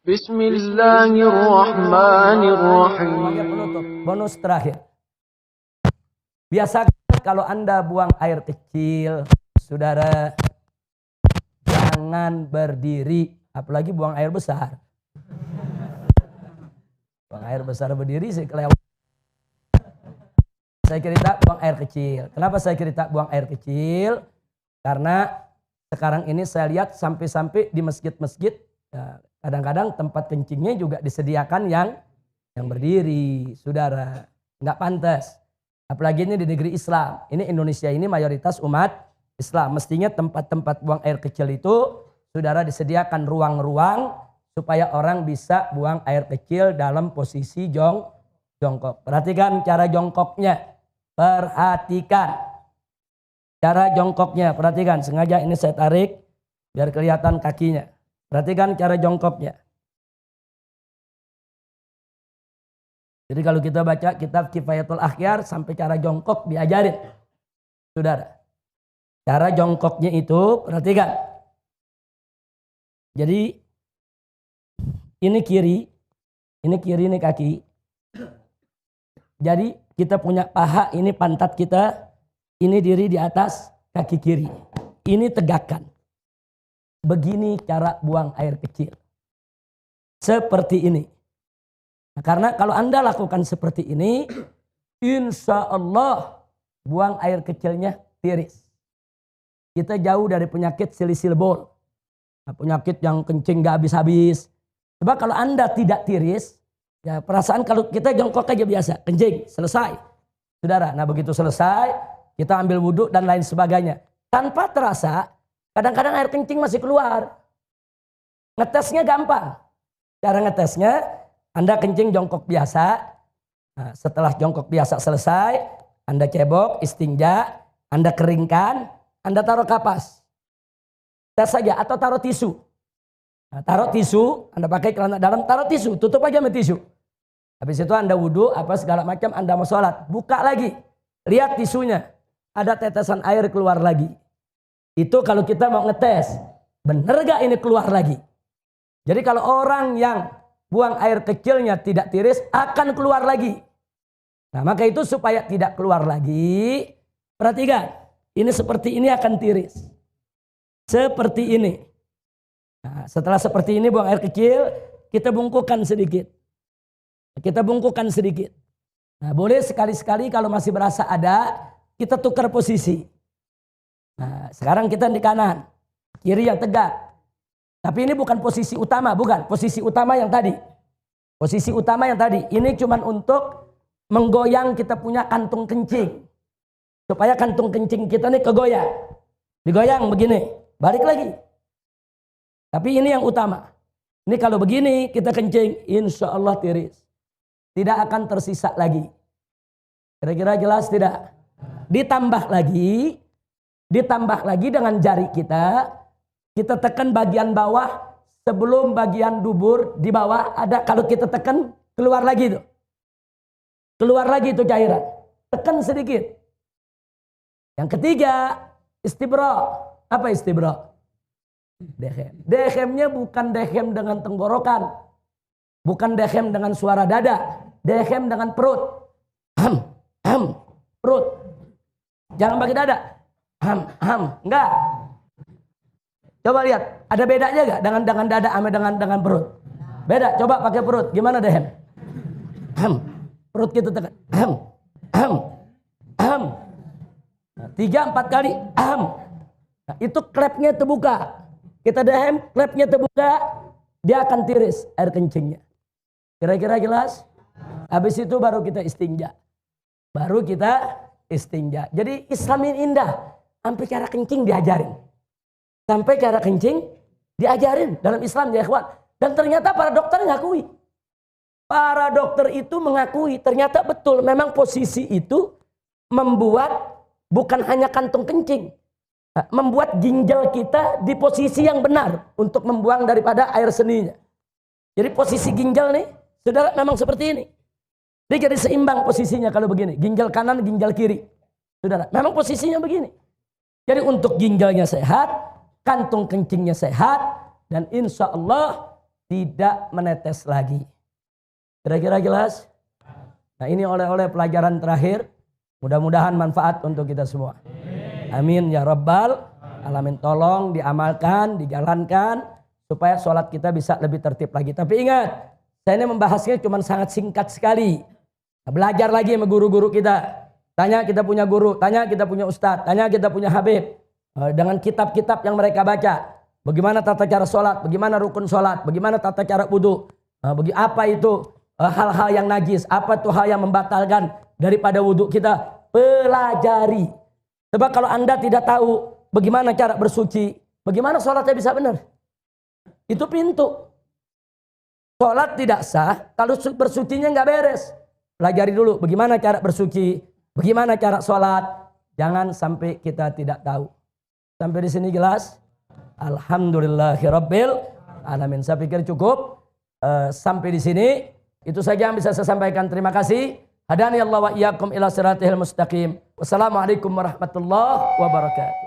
Bismillahirrahmanirrahim. Bonus terakhir. Biasakan kalau Anda buang air kecil, saudara, jangan berdiri. Apalagi buang air besar. Buang air besar berdiri saya kelewat. Saya cerita buang air kecil. Kenapa saya cerita buang air kecil? Karena sekarang ini saya lihat sampai-sampai di masjid-masjid, ya, kadang-kadang tempat kencingnya juga disediakan yang berdiri, saudara. Nggak pantas. Apalagi ini di negeri Islam. Ini Indonesia ini mayoritas umat Islam. Mestinya tempat-tempat buang air kecil itu, saudara, disediakan ruang-ruang supaya orang bisa buang air kecil dalam posisi jongkok. Perhatikan cara jongkoknya. Perhatikan cara jongkoknya. Perhatikan, sengaja ini saya tarik biar kelihatan kakinya. Perhatikan cara jongkoknya. Jadi kalau kita baca kitab Kifayatul Akhyar sampai cara jongkok diajarin. Saudara. Cara jongkoknya itu perhatikan. Jadi ini kiri ini kaki. Jadi kita punya paha, ini pantat kita, ini diri di atas kaki kiri. Ini tegakkan. Begini cara buang air kecil. Seperti ini. Nah, karena kalau Anda lakukan seperti ini, insya Allah buang air kecilnya tiris. Kita jauh dari penyakit silisil bol. Nah, penyakit yang kencing gak habis-habis. Coba kalau Anda tidak tiris, ya perasaan kalau kita jongkok aja biasa, kencing, selesai. Saudara, nah begitu selesai, kita ambil wudhu dan lain sebagainya. Tanpa terasa, kadang-kadang air kencing masih keluar. Ngetesnya gampang. Cara ngetesnya, Anda kencing jongkok biasa. Nah, setelah jongkok biasa selesai, Anda cebok, istinja, Anda keringkan, Anda taruh kapas. Tes saja atau taruh tisu. Nah, taruh tisu, Anda pakai celana dalam, taruh tisu, tutup aja sama tisu. Habis itu Anda wudhu, apa segala macam, Anda mau sholat. Buka lagi, lihat tisunya. Ada tetesan air keluar lagi. Itu kalau kita mau ngetes, bener gak ini keluar lagi? Jadi kalau orang yang buang air kecilnya tidak tiris, akan keluar lagi. Nah maka itu supaya tidak keluar lagi, perhatikan. Ini seperti ini akan tiris. Seperti ini. Nah, setelah seperti ini buang air kecil, kita bungkukan sedikit. Kita bungkukan sedikit. Nah, boleh sekali-sekali kalau masih berasa ada, kita tukar posisi. Nah, sekarang kita di kanan, kiri yang tegak. Tapi ini bukan posisi utama, bukan. Posisi utama yang tadi. Posisi utama yang tadi. Ini cuma untuk menggoyang kita punya kantung kencing. Supaya kantung kencing kita ini kegoyang. Digoyang begini, balik lagi. Tapi ini yang utama. Ini kalau begini kita kencing, insya Allah tiris. Tidak akan tersisa lagi. Kira-kira jelas tidak? Ditambah lagi dengan jari kita tekan bagian bawah sebelum bagian dubur di bawah ada, kalau kita tekan keluar lagi itu. Keluar lagi itu cairan. Tekan sedikit. Yang ketiga, istibra. Apa istibra? Dehem. Dehemnya bukan dehem dengan tenggorokan. Bukan dehem dengan suara dada. Dehem dengan perut. Perut. Jangan pakai dada. Enggak. Coba lihat, ada bedanya enggak dengan dada sama dengan perut? Beda. Coba pakai perut. Gimana dehem? Perut kita tekan. Nah, 3-4 kali. Nah, itu klepnya terbuka. Kita dehem, klepnya terbuka, dia akan tiris air kencingnya. Kira-kira jelas? Habis itu baru kita istinja. Jadi Islam ini indah. Sampai cara kencing diajarin. Dalam Islam ya ikhwan. Dan ternyata para dokter mengakui. Para dokter itu mengakui ternyata betul memang posisi itu membuat bukan hanya kantung kencing. Membuat ginjal kita di posisi yang benar untuk membuang daripada air seninya. Jadi posisi ginjal nih, saudara memang seperti ini. Dia jadi seimbang posisinya kalau begini. Ginjal kanan, ginjal kiri. Saudara, memang posisinya begini. Jadi untuk ginjalnya sehat, kantung kencingnya sehat, dan insya Allah tidak menetes lagi. Kira-kira jelas? Nah, ini oleh-oleh pelajaran terakhir. Mudah-mudahan manfaat untuk kita semua. Amin ya rabbal alamin. Tolong diamalkan, dijalankan supaya sholat kita bisa lebih tertib lagi. Tapi ingat, saya ini membahasnya cuma sangat singkat sekali. Belajar lagi sama guru-guru kita. Tanya kita punya guru, tanya kita punya ustadz, tanya kita punya habib. Dengan kitab-kitab yang mereka baca. Bagaimana tata cara sholat, bagaimana rukun sholat, bagaimana tata cara wudhu. Apa itu hal-hal yang najis, apa itu hal yang membatalkan daripada wudhu kita. Pelajari. Sebab kalau Anda tidak tahu bagaimana cara bersuci, bagaimana sholatnya bisa benar. Itu pintu. Sholat tidak sah kalau bersucinya nggak beres. Pelajari dulu bagaimana cara bersuci, bagaimana cara sholat. Jangan sampai kita tidak tahu. Sampai di sini jelas? Alhamdulillahirabbil alamin. Saya pikir cukup sampai di sini. Itu saja yang bisa saya sampaikan. Terima kasih. Hadani Allah wa iyyakum ila siratil mustaqim. Wassalamualaikum warahmatullahi wabarakatuh.